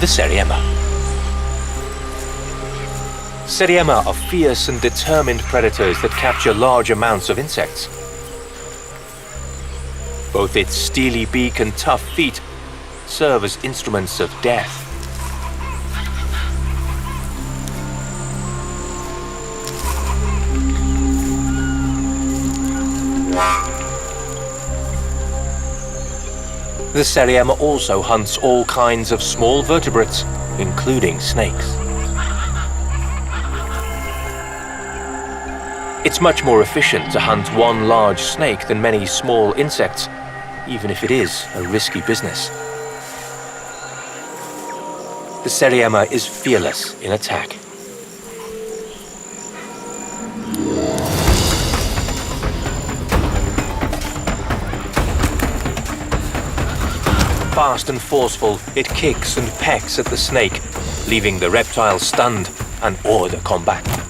the Seriema. Seriema are fierce and determined predators that capture large amounts of insects. Both its steely beak and tough feet serve as instruments of death. The Seriema also hunts all kinds of small vertebrates, including snakes. It's much more efficient to hunt one large snake than many small insects, even if it is a risky business. The Seriema is fearless in attack. Fast and forceful, it kicks and pecks at the snake, leaving the reptile stunned and hors de combat.